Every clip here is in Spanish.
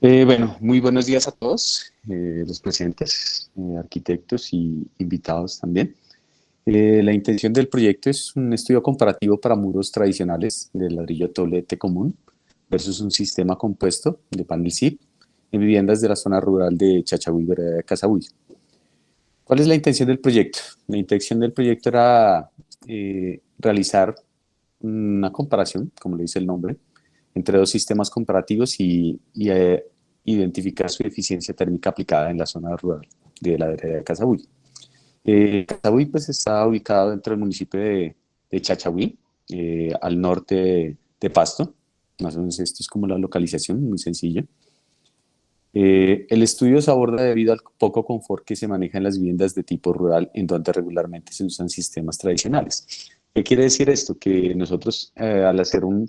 Bueno, muy buenos días a todos los presentes, arquitectos y invitados también. La intención del proyecto es un estudio comparativo para muros tradicionales de ladrillo doblete común versus un sistema compuesto de panel SIP en viviendas de la zona rural de Chachagüí, vereda de Casabuy. ¿Cuál es la intención del proyecto? La intención del proyecto era realizar una comparación, como le dice el nombre, entre dos sistemas comparativos y identificar su eficiencia térmica aplicada en la zona rural de la vereda de Casabuy. Casabuy pues, está ubicado dentro del municipio de Chachagüí, al norte de Pasto. Más o menos esto es como la localización, muy sencilla. El estudio se aborda debido al poco confort que se maneja en las viviendas de tipo rural, en donde regularmente se usan sistemas tradicionales. ¿Qué quiere decir esto? Que nosotros, al hacer una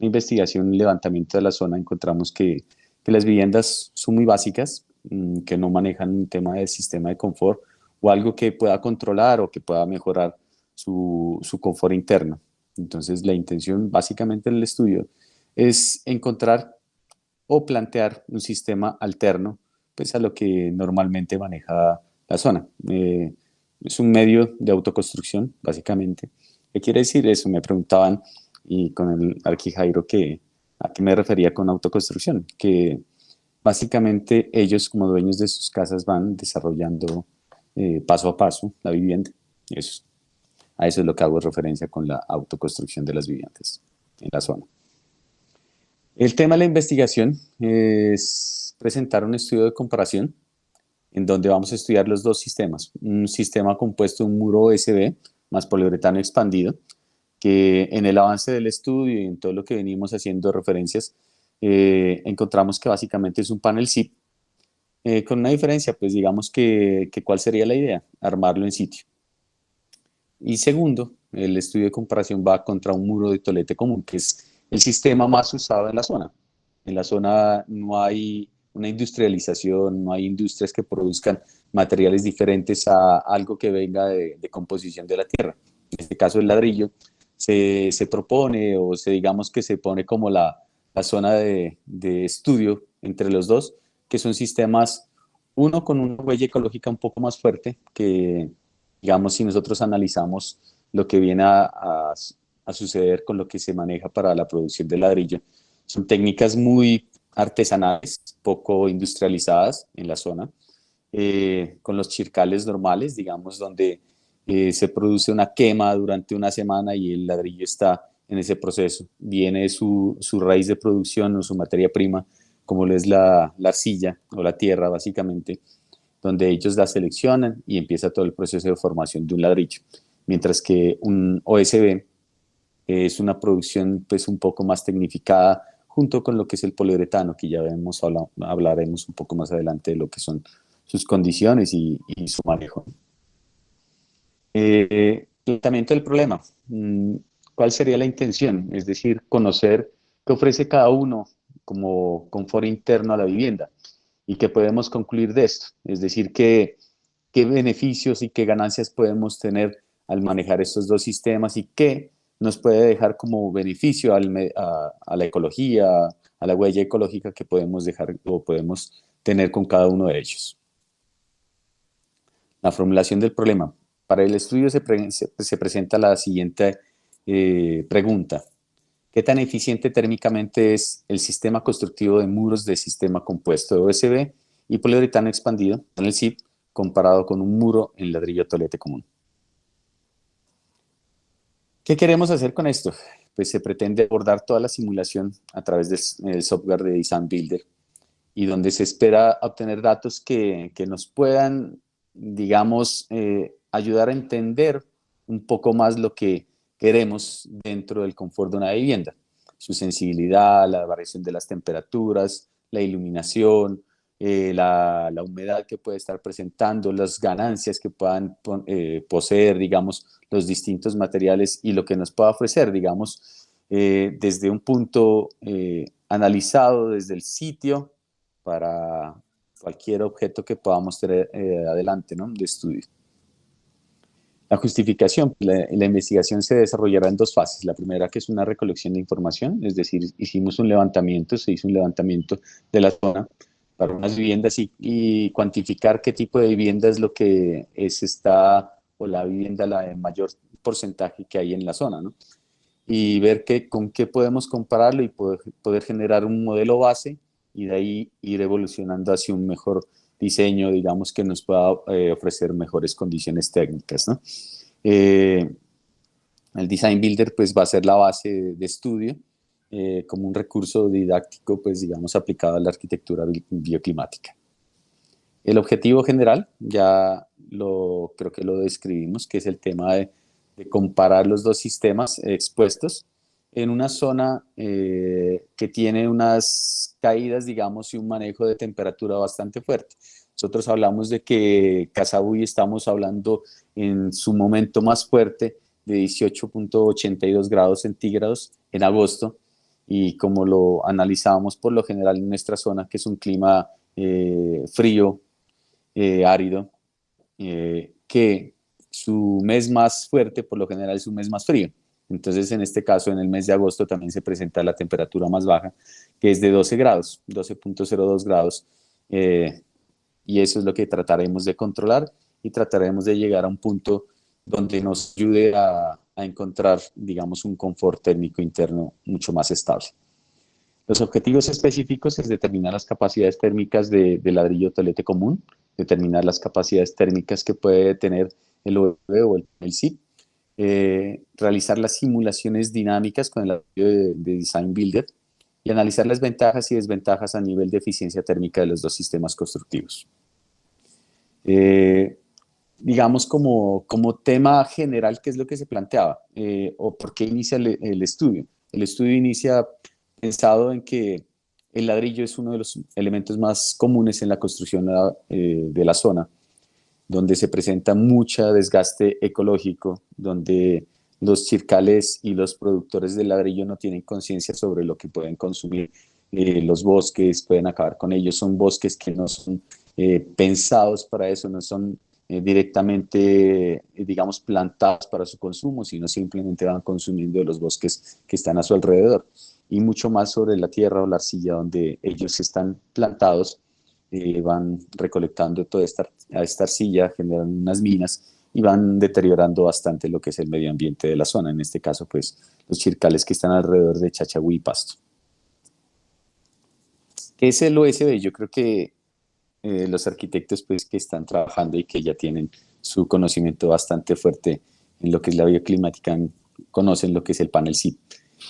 investigación, un levantamiento de la zona, encontramos que las viviendas son muy básicas, que no manejan un tema de sistema de confort o algo que pueda controlar o que pueda mejorar su confort interno. Entonces, la intención básicamente del estudio es encontrar o plantear un sistema alterno pues, a lo que normalmente maneja la zona. Es un medio de autoconstrucción, básicamente. ¿Qué quiere decir eso? Me preguntaban, y con el Jairo, que a qué me refería con autoconstrucción, que básicamente ellos como dueños de sus casas van desarrollando paso a paso la vivienda. Eso, a eso es lo que hago referencia con la autoconstrucción de las viviendas en la zona. El tema de la investigación es presentar un estudio de comparación en donde vamos a estudiar los dos sistemas. Un sistema compuesto de un muro OSB más poliuretano expandido, que en el avance del estudio y en todo lo que venimos haciendo referencias, encontramos que básicamente es un panel SIP, con una diferencia, pues digamos que ¿cuál sería la idea? Armarlo en sitio. Y segundo, el estudio de comparación va contra un muro de tolete común, que es el sistema más usado en la zona. En la zona no hay una industrialización, no hay industrias que produzcan materiales diferentes a algo que venga de composición de la tierra. En este caso, el ladrillo se propone o se digamos que se pone como la zona de estudio entre los dos, que son sistemas, uno con una huella ecológica un poco más fuerte que digamos, si nosotros analizamos lo que viene a suceder con lo que se maneja para la producción de ladrillo, son técnicas muy artesanales, poco industrializadas en la zona, con los chircales normales, digamos, donde se produce una quema durante una semana y el ladrillo está en ese proceso. Viene su raíz de producción o su materia prima, como lo es la arcilla o la tierra, básicamente, donde ellos la seleccionan y empieza todo el proceso de formación de un ladrillo. Mientras que un OSB es una producción pues un poco más tecnificada junto con lo que es el poliuretano, que ya hablaremos un poco más adelante de lo que son sus condiciones y su manejo. Planteamiento del problema. ¿Cuál sería la intención? Es decir, conocer qué ofrece cada uno como confort interno a la vivienda y qué podemos concluir de esto. Es decir, qué beneficios y qué ganancias podemos tener al manejar estos dos sistemas y qué nos puede dejar como beneficio a la ecología, a la huella ecológica que podemos dejar o podemos tener con cada uno de ellos. La formulación del problema. Para el estudio se presenta la siguiente pregunta. ¿Qué tan eficiente térmicamente es el sistema constructivo de muros de sistema compuesto de OSB y poliuretano expandido en el SIP comparado con un muro en ladrillo tolete común? ¿Qué queremos hacer con esto? Pues se pretende abordar toda la simulación a través del software de Design Builder y donde se espera obtener datos que nos puedan, digamos, ayudar a entender un poco más lo que queremos dentro del confort de una vivienda. Su sensibilidad, la variación de las temperaturas, la iluminación, la humedad que puede estar presentando, las ganancias que puedan poseer, digamos, los distintos materiales y lo que nos pueda ofrecer, digamos, desde un punto analizado desde el sitio para cualquier objeto que podamos tener adelante, ¿no? De estudio. La justificación, la investigación se desarrollará en dos fases. La primera, que es una recolección de información, es decir, hicimos un levantamiento, se hizo un levantamiento de la zona para unas viviendas y cuantificar qué tipo de vivienda es lo que es esta, o la vivienda la de mayor porcentaje que hay en la zona, ¿no? Y ver con qué podemos compararlo y poder generar un modelo base y de ahí ir evolucionando hacia un mejor diseño, digamos, que nos pueda ofrecer mejores condiciones técnicas, ¿no? Eh, el Design Builder pues va a ser la base de estudio como un recurso didáctico pues digamos aplicado a la arquitectura bioclimática. El objetivo general ya creo que lo describimos, que es el tema de comparar los dos sistemas expuestos en una zona que tiene unas caídas, digamos, y un manejo de temperatura bastante fuerte. Nosotros hablamos de que Casabuy estamos hablando en su momento más fuerte de 18,82 grados centígrados en agosto, y como lo analizábamos por lo general en nuestra zona, que es un clima frío, árido, que su mes más fuerte por lo general es un mes más frío. Entonces, en este caso, en el mes de agosto también se presenta la temperatura más baja, que es de 12 grados, 12,02 grados, y eso es lo que trataremos de controlar y trataremos de llegar a un punto donde nos ayude a encontrar, digamos, un confort térmico interno mucho más estable. Los objetivos específicos es determinar las capacidades térmicas de ladrillo tolete común, determinar las capacidades térmicas que puede tener el OEB o el SIP, realizar las simulaciones dinámicas con el ladrillo de Design Builder y analizar las ventajas y desventajas a nivel de eficiencia térmica de los dos sistemas constructivos. Eh, digamos como tema general, ¿qué es lo que se planteaba? ¿O por qué inicia el estudio? El estudio inicia pensado en que el ladrillo es uno de los elementos más comunes en la construcción de la zona, donde se presenta mucho desgaste ecológico, donde los chircales y los productores de ladrillo no tienen conciencia sobre lo que pueden consumir. Los bosques pueden acabar con ellos, son bosques que no son pensados para eso, no son directamente, digamos, plantados para su consumo, sino simplemente van consumiendo de los bosques que están a su alrededor. Y mucho más sobre la tierra o la arcilla donde ellos están plantados, van recolectando toda esta arcilla, generan unas minas y van deteriorando bastante lo que es el medio ambiente de la zona, en este caso pues los chircales que están alrededor de Chachagüí y Pasto. ¿Qué es el OSB? Yo creo que los arquitectos pues que están trabajando y que ya tienen su conocimiento bastante fuerte en lo que es la bioclimática conocen lo que es el panel SIP.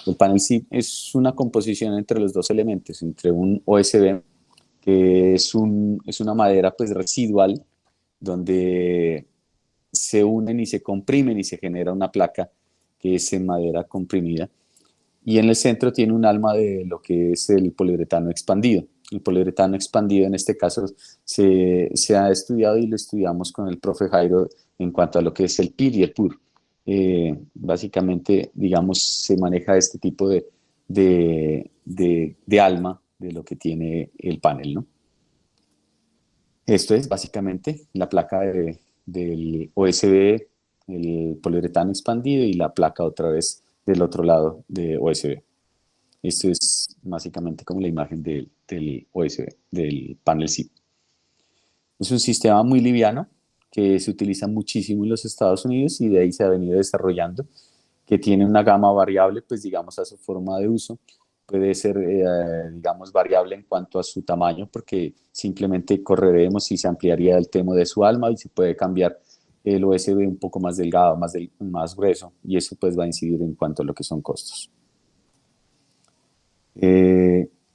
El panel SIP es una composición entre los dos elementos, entre un OSB, que es una madera pues residual, donde se unen y se comprimen y se genera una placa que es en madera comprimida. Y en el centro tiene un alma de lo que es el poliuretano expandido. El poliuretano expandido en este caso se ha estudiado y lo estudiamos con el profe Jairo en cuanto a lo que es el PIR y el PUR. Básicamente, digamos, se maneja este tipo de alma de lo que tiene el panel, ¿no? Esto es básicamente la placa del OSB, el poliuretano expandido y la placa otra vez del otro lado de OSB. Esto es básicamente como la imagen del OSB, del panel SIP. Es un sistema muy liviano que se utiliza muchísimo en los Estados Unidos y de ahí se ha venido desarrollando, que tiene una gama variable, pues digamos a su forma de uso. Puede ser, digamos, variable en cuanto a su tamaño, porque simplemente correremos y se ampliaría el tema de su alma y se puede cambiar el USB un poco más delgado, más grueso, y eso pues va a incidir en cuanto a lo que son costos.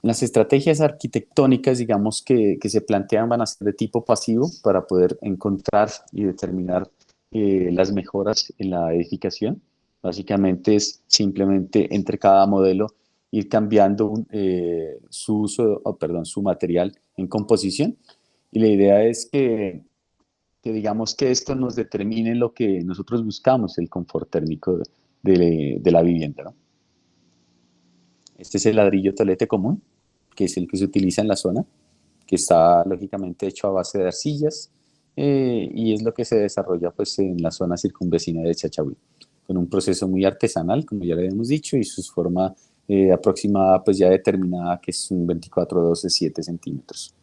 Las estrategias arquitectónicas, digamos, que se plantean van a ser de tipo pasivo para poder encontrar y determinar las mejoras en la edificación. Básicamente es simplemente entre cada modelo ir cambiando su uso, perdón, su material en composición. Y la idea es que digamos que esto nos determine lo que nosotros buscamos, el confort térmico de la vivienda, ¿no? Este es el ladrillo tolete común, que es el que se utiliza en la zona, que está lógicamente hecho a base de arcillas, y es lo que se desarrolla pues en la zona circunvecina de Chachagüí, con un proceso muy artesanal, como ya le habíamos dicho, y su forma aproximada pues ya determinada, que es un 24-12-7 centímetros.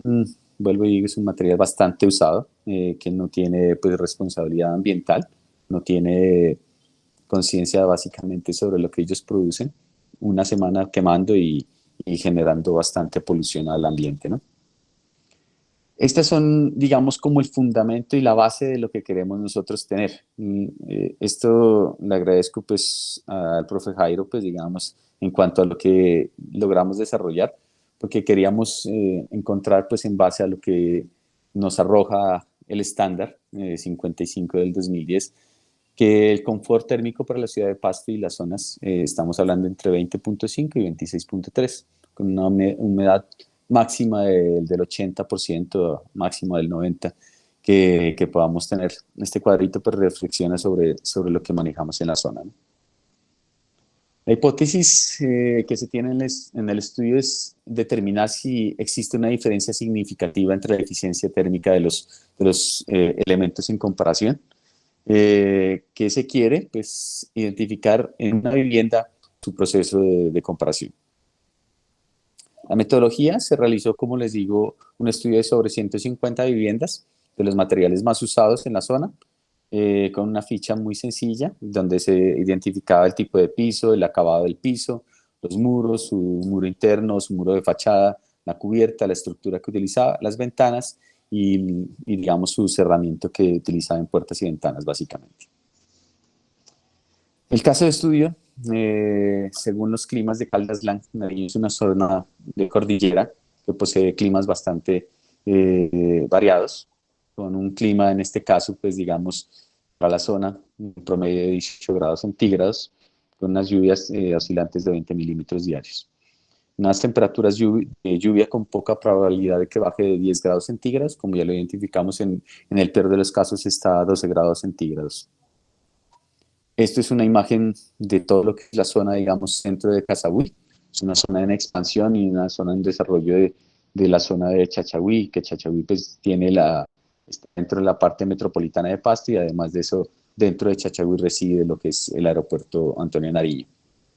Mm, Vuelvo y digo, es un material bastante usado, que no tiene pues responsabilidad ambiental, no tiene conciencia básicamente sobre lo que ellos producen, una semana quemando y generando bastante polución al ambiente, ¿no? Estas son, digamos, como el fundamento y la base de lo que queremos nosotros tener. Esto le agradezco pues al profe Jairo, pues digamos, en cuanto a lo que logramos desarrollar, porque queríamos encontrar pues en base a lo que nos arroja el estándar 55 del 2010, que el confort térmico para la ciudad de Pasto y las zonas, estamos hablando entre 20.5 y 26.3, con una humedad máxima del 80%, máximo del 90%, que podamos tener. Este cuadrito pues reflexiona sobre lo que manejamos en la zona, ¿no? La hipótesis que se tiene en el estudio es determinar si existe una diferencia significativa entre la eficiencia térmica de los elementos en comparación. ¿Qué se quiere? Pues identificar en una vivienda su proceso de comparación. La metodología se realizó, como les digo, un estudio de sobre 150 viviendas de los materiales más usados en la zona, con una ficha muy sencilla, donde se identificaba el tipo de piso, el acabado del piso, los muros, su muro interno, su muro de fachada, la cubierta, la estructura que utilizaba, las ventanas y digamos, su cerramiento que utilizaba en puertas y ventanas, básicamente. El caso de estudio, según los climas de Caldas Blanco, Nariño es una zona de cordillera que posee climas bastante variados, con un clima en este caso, pues digamos, para la zona, un promedio de 18 grados centígrados, con unas lluvias oscilantes de 20 milímetros diarios. Unas temperaturas de lluvia con poca probabilidad de que baje de 10 grados centígrados, como ya lo identificamos en el peor de los casos está a 12 grados centígrados. Esto es una imagen de todo lo que es la zona, digamos, centro de Casabuy. Es una zona en expansión y una zona en desarrollo de la zona de Chachagüí, que Chachagüí pues está dentro de la parte metropolitana de Pasto y además de eso, dentro de Chachagüí reside lo que es el aeropuerto Antonio Nariño,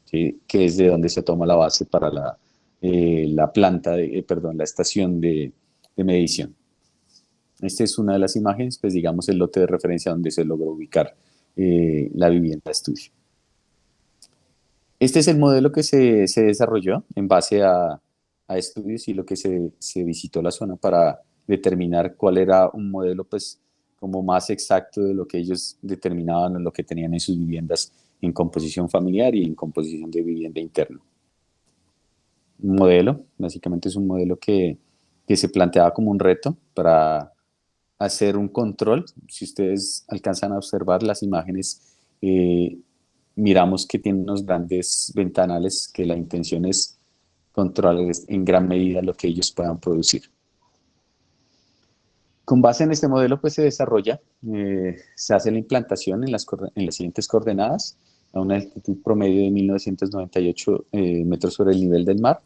¿sí? Que es de donde se toma la base para la planta, perdón, la estación de medición. Esta es una de las imágenes, pues digamos el lote de referencia donde se logró ubicar la vivienda de estudio. Este es el modelo que se desarrolló en base a estudios y lo que se visitó la zona para determinar cuál era un modelo pues como más exacto de lo que ellos determinaban o lo que tenían en sus viviendas en composición familiar y en composición de vivienda interna. Un modelo, básicamente es un modelo que se planteaba como un reto para hacer un control. Si ustedes alcanzan a observar las imágenes, miramos que tiene unos grandes ventanales que la intención es controlar en gran medida lo que ellos puedan producir. Con base en este modelo, pues se desarrolla, se hace la implantación en las siguientes coordenadas, a una altitud promedio de 1998 metros sobre el nivel del mar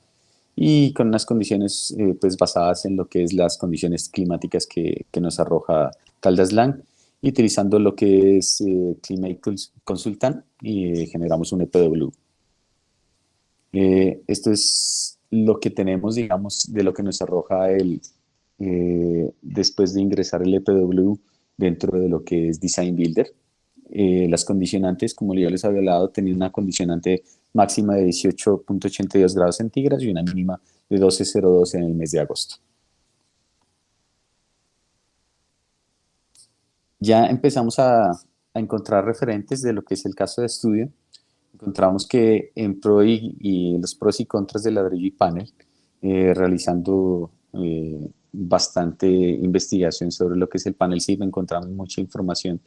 y con unas condiciones pues basadas en lo que es las condiciones climáticas que nos arroja Caldas Lang, y utilizando lo que es Climate Consultant y generamos un EPW. Esto es lo que tenemos, digamos, de lo que nos arroja después de ingresar el EPW dentro de lo que es Design Builder. Las condicionantes, como ya les había hablado, tenían una condicionante máxima de 18.82 grados centígrados y una mínima de 12.02 en el mes de agosto. Ya empezamos a encontrar referentes de lo que es el caso de estudio. Encontramos que en pro y los pros y contras de ladrillo y panel, realizando bastante investigación sobre lo que es el panel SIP, encontramos mucha información.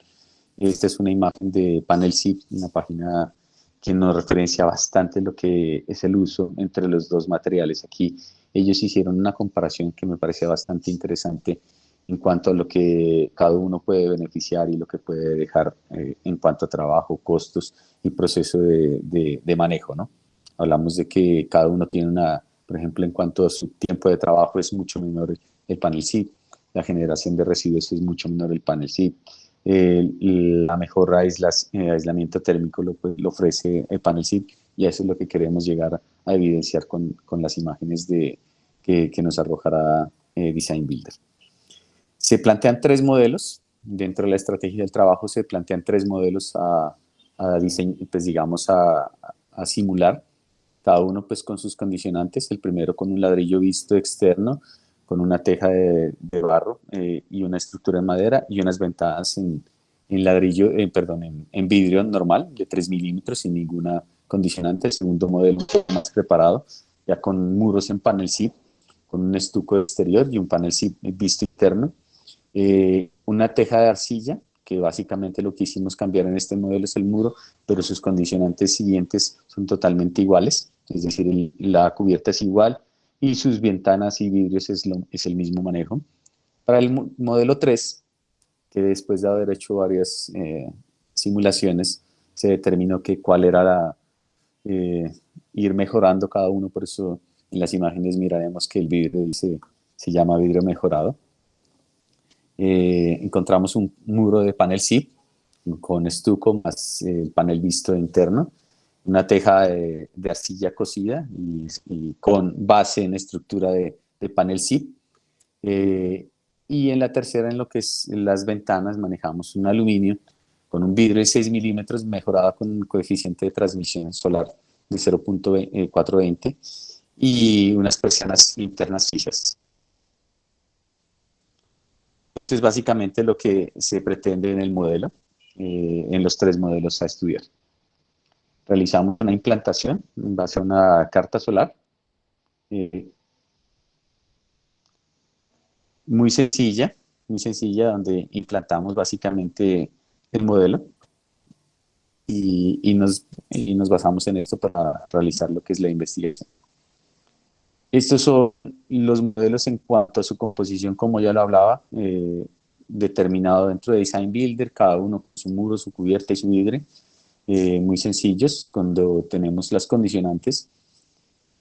Esta es una imagen de Panel SIP, una página que nos referencia bastante lo que es el uso entre los dos materiales. Aquí ellos hicieron una comparación que me parece bastante interesante en cuanto a lo que cada uno puede beneficiar y lo que puede dejar en cuanto a trabajo, costos y proceso de manejo, ¿no? Hablamos de que cada uno tiene por ejemplo, en cuanto a su tiempo de trabajo es mucho menor el panel SIP, la generación de residuos es mucho menor el panel SIP. La mejor aislamiento térmico lo ofrece el panel SIP, y eso es lo que queremos llegar a evidenciar con las imágenes que nos arrojará Design Builder. Se plantean tres modelos. Dentro de la estrategia del trabajo se plantean tres modelos pues digamos a simular, cada uno pues con sus condicionantes. El primero con un ladrillo visto externo, con una teja de barro y una estructura de madera y unas ventanas en ladrillo, perdón, en vidrio normal de 3 milímetros sin ninguna condicionante. El segundo modelo un poco más preparado, ya con muros en panel SIP, con un estuco exterior y un panel SIP visto interno. Una teja de arcilla, que básicamente lo que hicimos cambiar en este modelo es el muro, pero sus condicionantes siguientes son totalmente iguales, es decir, la cubierta es igual y sus ventanas y vidrios es el mismo manejo. Para el modelo 3, que después de haber hecho varias simulaciones, se determinó que cuál era ir mejorando cada uno, por eso en las imágenes miraremos que el vidrio se llama vidrio mejorado. Encontramos un muro de panel SIP con estuco más el panel visto interno, una teja de arcilla cocida y con base en estructura de panel SIP. Y en la tercera, en lo que es las ventanas, manejamos un aluminio con un vidrio de 6 milímetros mejorado con un coeficiente de transmisión solar de 0.420 y unas persianas internas fijas. Esto es básicamente lo que se pretende en el modelo, en los tres modelos a estudiar. Realizamos una implantación en base a una carta solar, muy sencilla, donde implantamos básicamente el modelo y nos basamos en esto para realizar lo que es la investigación. Estos son los modelos en cuanto a su composición, como ya lo hablaba, determinado dentro de Design Builder, cada uno con su muro, su cubierta y su vidrio, muy sencillos, cuando tenemos las condicionantes.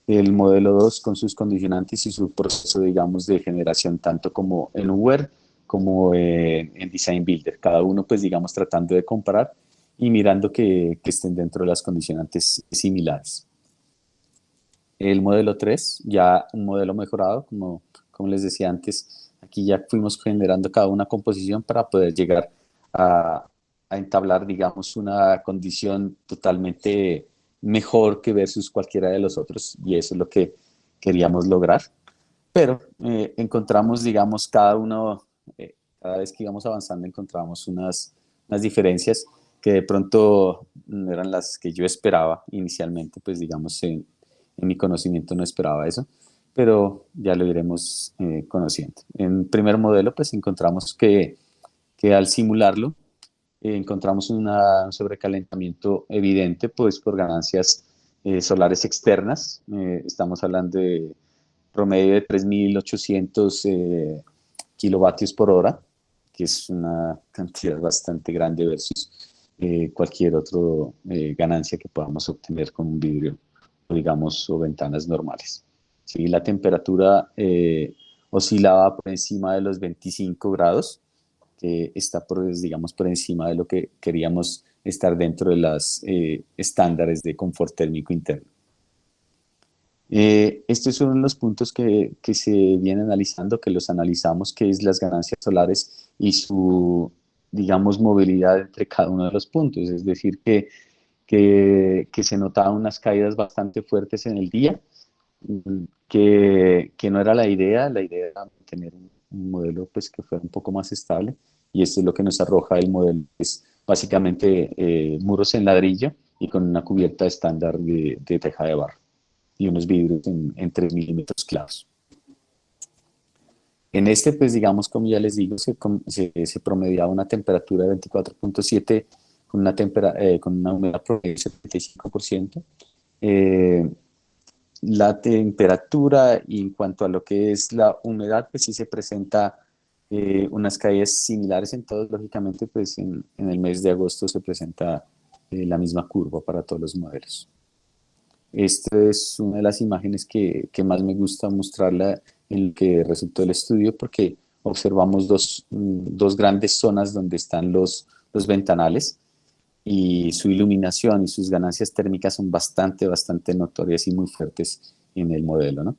El modelo 2 con sus condicionantes y su proceso, digamos, de generación, tanto como en Word como en Design Builder, cada uno, pues, digamos, tratando de comparar y mirando que estén dentro de las condicionantes similares. El modelo 3, ya un modelo mejorado, como les decía antes, aquí ya fuimos generando cada una composición para poder llegar a entablar, digamos, una condición totalmente mejor que versus cualquiera de los otros, y eso es lo que queríamos lograr. Pero encontramos, digamos, cada vez que íbamos avanzando, encontramos unas diferencias que de pronto no eran las que yo esperaba inicialmente, pues digamos, en mi conocimiento no esperaba eso, pero ya lo iremos conociendo. En primer modelo, pues encontramos que al simularlo, encontramos un sobrecalentamiento evidente, pues por ganancias solares externas. Estamos hablando de promedio de 3.800 kilovatios por hora, que es una cantidad bastante grande versus cualquier otra ganancia que podamos obtener con un vidrio, digamos, o ventanas normales. Sí, la temperatura oscilaba por encima de los 25 grados, que está digamos, por encima de lo que queríamos estar dentro de los estándares de confort térmico interno. Estos son los puntos que se vienen analizando, que los analizamos, que es las ganancias solares y su, digamos, movilidad entre cada uno de los puntos. Es decir, que se notaban unas caídas bastante fuertes en el día, que no era la idea era tener un modelo pues, que fuera un poco más estable, y esto es lo que nos arroja el modelo, es básicamente muros en ladrillo y con una cubierta estándar de teja de barro y unos vidrios en 3 milímetros claros. En este, pues digamos, como ya les digo, se promediaba una temperatura de 24.7 con una humedad promedio de 75%. La temperatura y en cuanto a lo que es la humedad, pues sí se presenta unas caídas similares en todos, lógicamente, pues en el mes de agosto se presenta la misma curva para todos los modelos. Esta es una de las imágenes que más me gusta mostrarla en lo que resultó del estudio, porque observamos dos grandes zonas donde están los ventanales y su iluminación y sus ganancias térmicas son bastante notorias y muy fuertes en el modelo, ¿no?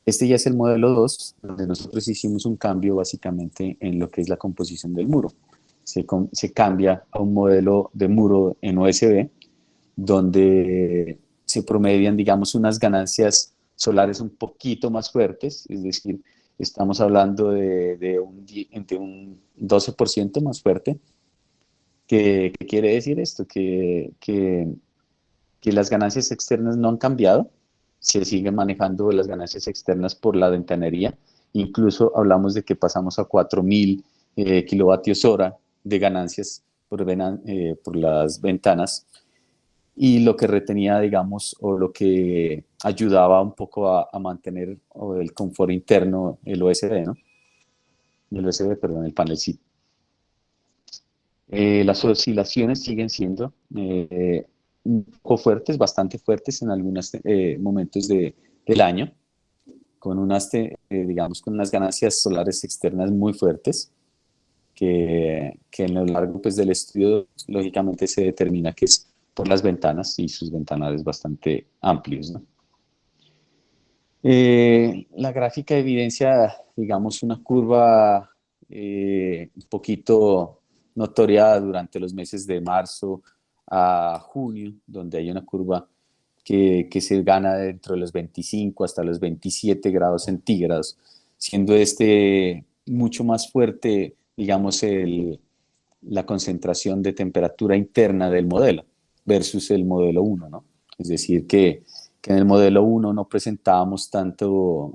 Este ya es el modelo 2, donde nosotros hicimos un cambio básicamente en lo que es la composición del muro. Se cambia a un modelo de muro en OSB, donde se promedian, digamos, unas ganancias solares un poquito más fuertes, es decir, estamos hablando de un 12% más fuerte. ¿Qué quiere decir esto? Que las ganancias externas no han cambiado, se siguen manejando las ganancias externas por la ventanería, incluso hablamos de que pasamos a 4.000 kilovatios hora de ganancias por las ventanas, y lo que retenía, digamos, o lo que ayudaba un poco a mantener el confort interno, el OSB, ¿no? El OSB, perdón, el panel sí. Las oscilaciones siguen siendo un poco fuertes, bastante fuertes en algunos momentos del año, con digamos, con unas ganancias solares externas muy fuertes, que en lo largo pues, del estudio lógicamente se determina que es por las ventanas y sus ventanales bastante amplios, ¿no? La gráfica evidencia, digamos, una curva un poquito notoriada durante los meses de marzo a junio, donde hay una curva que se gana dentro de los 25 hasta los 27 grados centígrados, siendo este mucho más fuerte, digamos, la concentración de temperatura interna del modelo versus el modelo 1, ¿no? Es decir, que en el modelo 1 no presentábamos tanto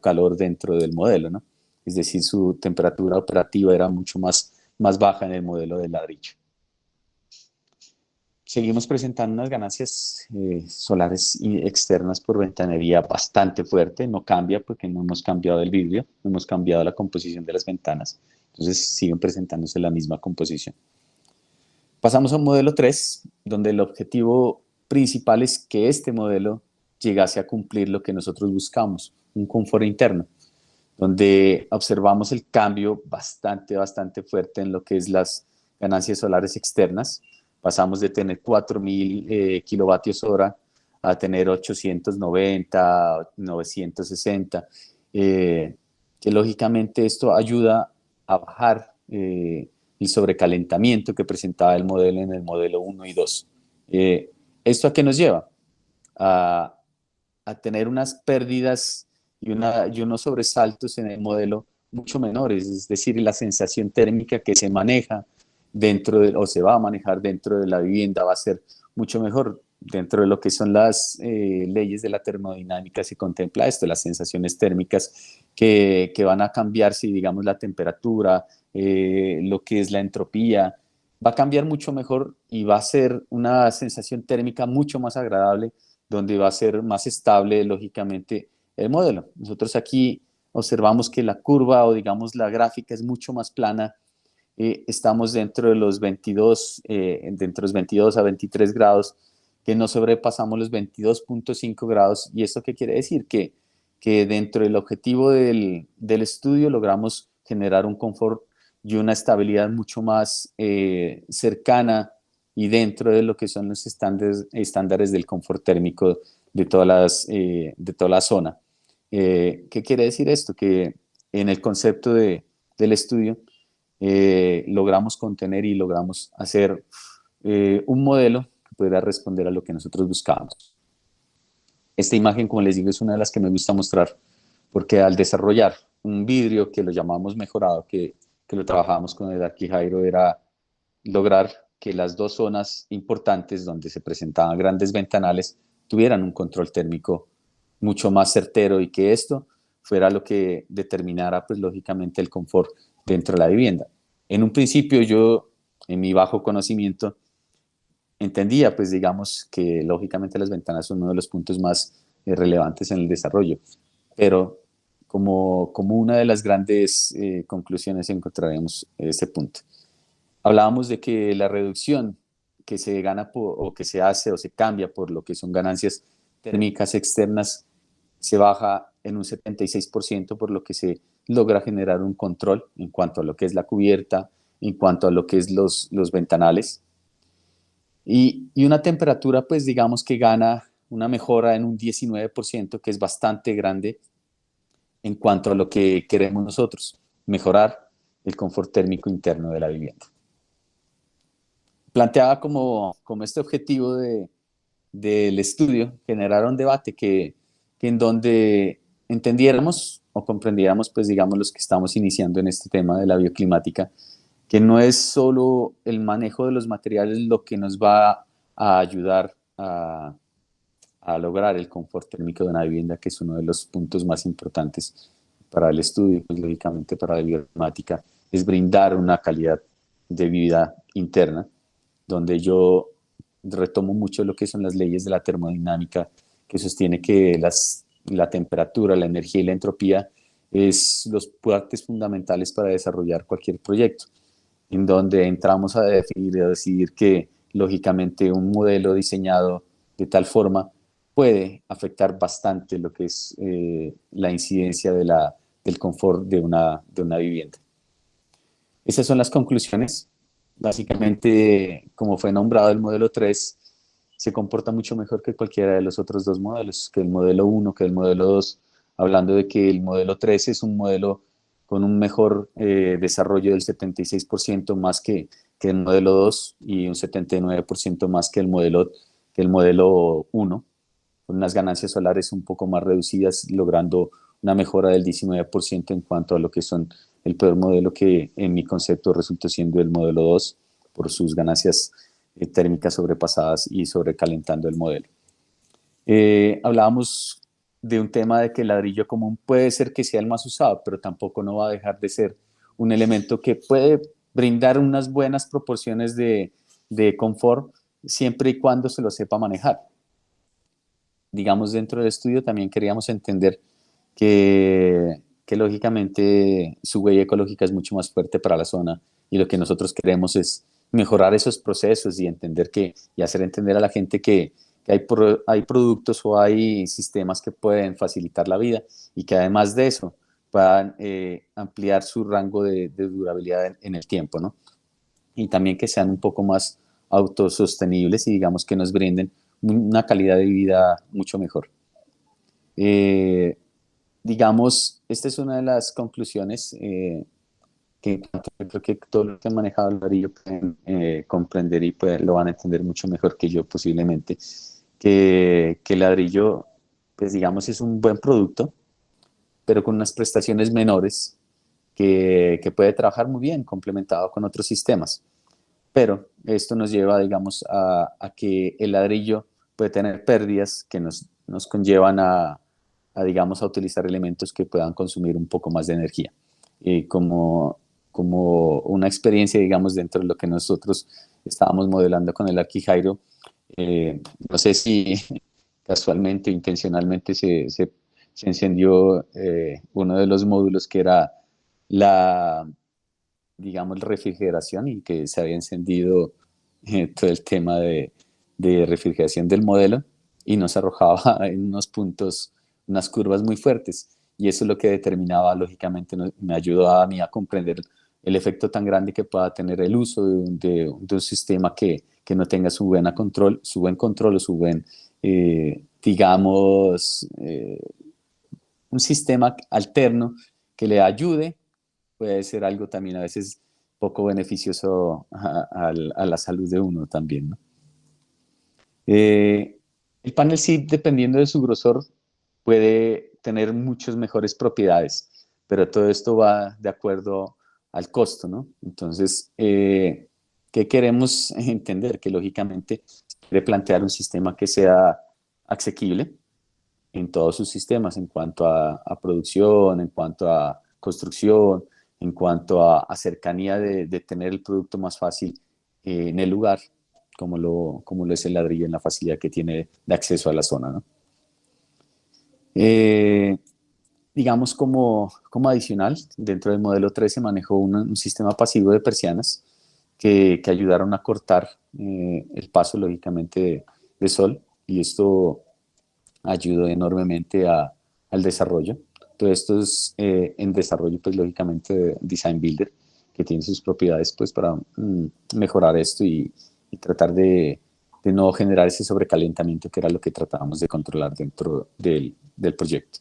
calor dentro del modelo, ¿no? Es decir, su temperatura operativa era mucho más baja en el modelo de ladrillo. Seguimos presentando unas ganancias solares externas por ventanería bastante fuerte, no cambia porque no hemos cambiado el vidrio, no hemos cambiado la composición de las ventanas, entonces siguen presentándose la misma composición. Pasamos a un modelo 3, donde el objetivo principal es que este modelo llegase a cumplir lo que nosotros buscamos, un confort interno, donde observamos el cambio bastante fuerte en lo que es las ganancias solares externas. Pasamos de tener 4.000 kilovatios hora a tener 890, 960, que lógicamente esto ayuda a bajar el sobrecalentamiento que presentaba el modelo en el modelo 1 y 2. ¿Esto a qué nos lleva? A, a tener unas pérdidas y unos sobresaltos en el modelo mucho menores, es decir, la sensación térmica que se maneja o se va a manejar dentro de la vivienda va a ser mucho mejor. Dentro de lo que son las leyes de la termodinámica se contempla esto, las sensaciones térmicas que van a cambiar si, digamos, la temperatura, lo que es la entropía, va a cambiar mucho mejor y va a ser una sensación térmica mucho más agradable, donde va a ser más estable, lógicamente, el modelo. Nosotros aquí observamos que la curva o, digamos, la gráfica es mucho más plana. Estamos dentro de los 22 a 23 grados, que no sobrepasamos los 22.5 grados. ¿Y esto qué quiere decir? Que dentro del objetivo del estudio logramos generar un confort y una estabilidad mucho más cercana y dentro de lo que son los estándares del confort térmico de toda la zona. ¿Qué quiere decir esto? Que en el concepto del estudio logramos contener y logramos hacer un modelo que pudiera responder a lo que nosotros buscábamos. Esta imagen, como les digo, es una de las que me gusta mostrar, porque al desarrollar un vidrio que lo llamamos mejorado, que lo trabajábamos con el Arqui Jairo, era lograr que las dos zonas importantes donde se presentaban grandes ventanales tuvieran un control térmico mucho más certero y que esto fuera lo que determinara, pues lógicamente, el confort dentro de la vivienda. En un principio yo, en mi bajo conocimiento, entendía, pues digamos, que lógicamente las ventanas son uno de los puntos más relevantes en el desarrollo, pero como una de las grandes conclusiones encontraremos ese punto. Hablábamos de que la reducción que se gana o que se hace o se cambia por lo que son ganancias térmicas externas se baja en un 76%, por lo que se logra generar un control en cuanto a lo que es la cubierta, en cuanto a lo que es los ventanales. Y una temperatura, pues digamos que gana una mejora en un 19%, que es bastante grande en cuanto a lo que queremos nosotros, mejorar el confort térmico interno de la vivienda. Planteaba como este objetivo del estudio generar un debate que en donde entendiéramos o comprendiéramos, pues digamos, los que estamos iniciando en este tema de la bioclimática, que no es solo el manejo de los materiales lo que nos va a ayudar a lograr el confort térmico de una vivienda, que es uno de los puntos más importantes para el estudio, pues lógicamente para la bioclimática, es brindar una calidad de vida interna, donde yo retomo mucho lo que son las leyes de la termodinámica, que sostiene que la temperatura, la energía y la entropía es los partes fundamentales para desarrollar cualquier proyecto, en donde entramos a definir y a decidir que lógicamente un modelo diseñado de tal forma puede afectar bastante lo que es la incidencia del confort de una vivienda. Esas son las conclusiones. Básicamente, como fue nombrado el modelo 3, se comporta mucho mejor que cualquiera de los otros dos modelos, que el modelo 1, que el modelo 2, hablando de que el modelo 3 es un modelo con un mejor desarrollo del 76% más que el modelo 2 y un 79% más que el modelo 1, con unas ganancias solares un poco más reducidas, logrando una mejora del 19% en cuanto a lo que son el peor modelo, que en mi concepto resultó siendo el modelo 2 por sus ganancias térmicas sobrepasadas y sobrecalentando el modelo. Hablábamos de un tema de que el ladrillo común puede ser que sea el más usado, pero tampoco no va a dejar de ser un elemento que puede brindar unas buenas proporciones de confort siempre y cuando se lo sepa manejar. Digamos, dentro del estudio también queríamos entender que lógicamente su huella ecológica es mucho más fuerte para la zona, y lo que nosotros queremos es mejorar esos procesos y entender y hacer entender a la gente que hay productos o hay sistemas que pueden facilitar la vida y que además de eso puedan ampliar su rango de durabilidad en el tiempo, ¿no? Y también que sean un poco más autosostenibles y digamos que nos brinden una calidad de vida mucho mejor. Eh, digamos, esta es una de las conclusiones que creo que todos los que han manejado el ladrillo pueden comprender y lo van a entender mucho mejor que yo posiblemente, que el ladrillo, pues digamos, es un buen producto, pero con unas prestaciones menores que puede trabajar muy bien complementado con otros sistemas. Pero esto nos lleva, digamos, a que el ladrillo puede tener pérdidas que nos conllevan digamos, a utilizar elementos que puedan consumir un poco más de energía. Como una experiencia, digamos, dentro de lo que nosotros estábamos modelando con el Arquijairo, no sé si casualmente o intencionalmente se encendió uno de los módulos que era la, digamos, refrigeración, y que se había encendido todo el tema de refrigeración del modelo y nos arrojaba en unos puntos, unas curvas muy fuertes. Y eso es lo que determinaba, lógicamente, me ayudó a mí a comprender el efecto tan grande que pueda tener el uso de un sistema que no tenga su buen control o su buen, digamos, un sistema alterno que le ayude. Puede ser algo también a veces poco beneficioso a la salud de uno también, ¿no? Eh, el panel sí, dependiendo de su grosor, puede tener muchas mejores propiedades, pero todo esto va de acuerdo al costo, ¿no? Entonces, ¿qué queremos entender? Que lógicamente se quiere plantear un sistema que sea asequible en todos sus sistemas, en cuanto a producción, en cuanto a construcción, en cuanto a cercanía de tener el producto más fácil en el lugar, como lo es el ladrillo en la facilidad que tiene de acceso a la zona, ¿no? Eh, digamos, como adicional, dentro del modelo 3 se manejó un sistema pasivo de persianas que ayudaron a cortar el paso, lógicamente, de sol, y esto ayudó enormemente al desarrollo. Todo esto es en desarrollo, pues lógicamente Design Builder, que tiene sus propiedades pues para mejorar esto y tratar de no generar ese sobrecalentamiento que era lo que tratábamos de controlar dentro del proyecto.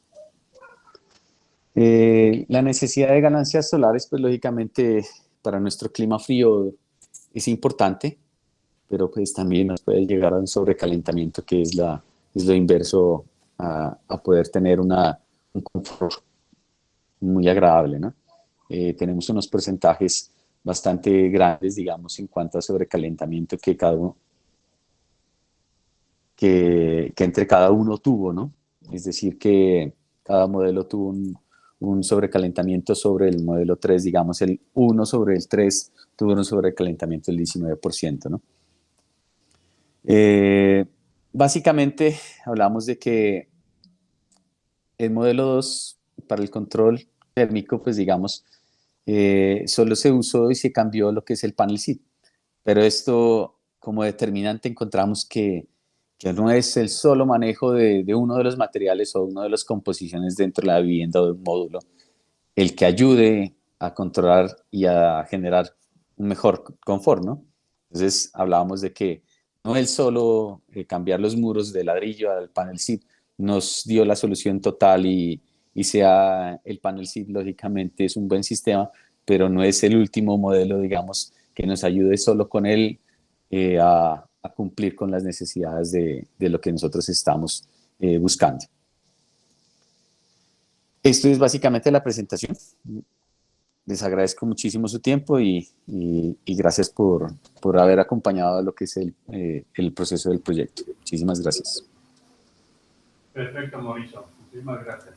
La necesidad de ganancias solares, pues lógicamente para nuestro clima frío es importante, pero pues también nos puede llegar a un sobrecalentamiento que es lo inverso a poder tener un confort muy agradable, ¿no? Tenemos unos porcentajes bastante grandes, digamos, en cuanto a sobrecalentamiento que cada uno, que entre cada uno tuvo, ¿no? Es decir, que cada modelo tuvo un sobrecalentamiento sobre el modelo 3, digamos, el uno sobre el 3 tuvo un sobrecalentamiento del 19%, ¿no? Eh, Básicamente hablamos de que el modelo 2 para el control térmico, pues digamos, solo se usó y se cambió lo que es el panel SID. Pero esto como determinante encontramos que no es el solo manejo de uno de los materiales o una de las composiciones dentro de la vivienda o de un módulo el que ayude a controlar y a generar un mejor confort, ¿no? Entonces hablábamos de que no el solo cambiar los muros de ladrillo al panel SID nos dio la solución total y sea el panel SID lógicamente es un buen sistema, pero no es el último modelo, digamos, que nos ayude solo con él a cumplir con las necesidades de lo que nosotros estamos buscando. Esto es básicamente la presentación. Les agradezco muchísimo su tiempo y gracias por haber acompañado lo que es el proceso del proyecto. Muchísimas gracias. Perfecto, Mauricio. Muchísimas gracias.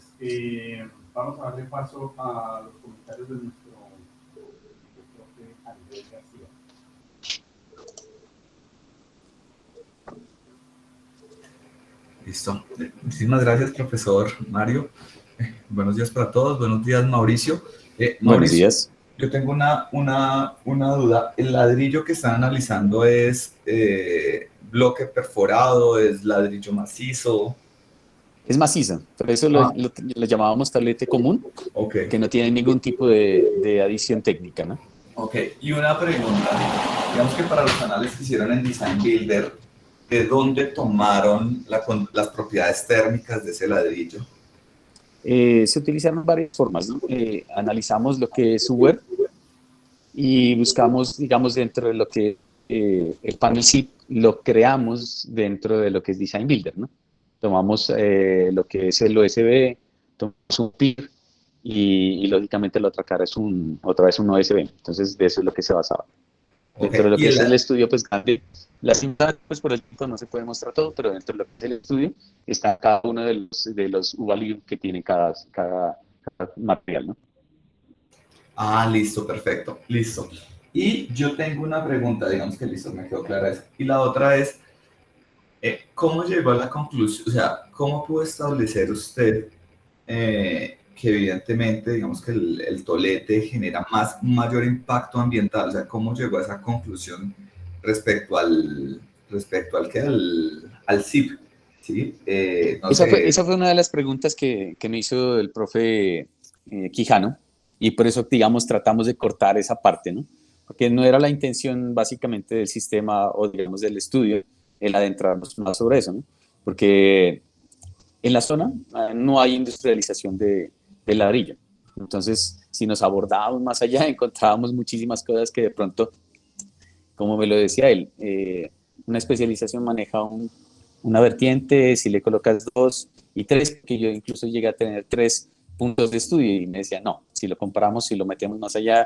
Vamos a darle paso a los comentarios de nuestro profe Andrés García. Listo. Muchísimas gracias, profesor Mario. Buenos días para todos. Buenos días, Mauricio. Mauricio, buenos días. Yo tengo una duda. ¿El ladrillo que están analizando es bloque perforado, es ladrillo macizo? Es macizo, por eso lo llamábamos tablete común, Okay. que no tiene ningún tipo de adición técnica, ¿no? Ok, y una pregunta. Digamos que para los canales que hicieron en Design Builder, ¿de dónde tomaron las propiedades térmicas de ese ladrillo? Se utilizaron varias formas, ¿no? Analizamos lo que es su web y buscamos, digamos, dentro de lo que el panel SID lo creamos dentro de lo que es Design Builder, ¿no? Tomamos lo que es el OSB, tomamos un PIR y lógicamente la otra cara es otra vez un OSB. Entonces, de eso es lo que se basaba. Okay. Dentro de lo que es el estudio, pues la cinta, pues por el tiempo no se puede mostrar todo, pero dentro de lo que es el estudio está cada uno de los U-value que tiene cada material, ¿no? Ah, listo, perfecto, listo. Y yo tengo una pregunta, digamos que listo, me quedó clara esa. Y la otra es, ¿cómo llegó a la conclusión? O sea, ¿cómo pudo establecer usted que evidentemente, digamos que el tolete genera mayor impacto ambiental? O sea, ¿cómo llegó a esa conclusión respecto al SIP? ¿Sí? No sé. Esa fue una de las preguntas que me hizo el profe Quijano, y por eso, digamos, tratamos de cortar esa parte, ¿no? Porque no era la intención básicamente del sistema o, digamos, del estudio el adentrarnos más sobre eso, ¿no? Porque en la zona no hay industrialización de ladrillo. Entonces, si nos abordábamos más allá, encontrábamos muchísimas cosas que de pronto, como me lo decía él, una especialización maneja una vertiente, si le colocas 2 y 3, que yo incluso llegué a tener 3 puntos de estudio y me decía, no, si lo comparamos, si lo metemos más allá,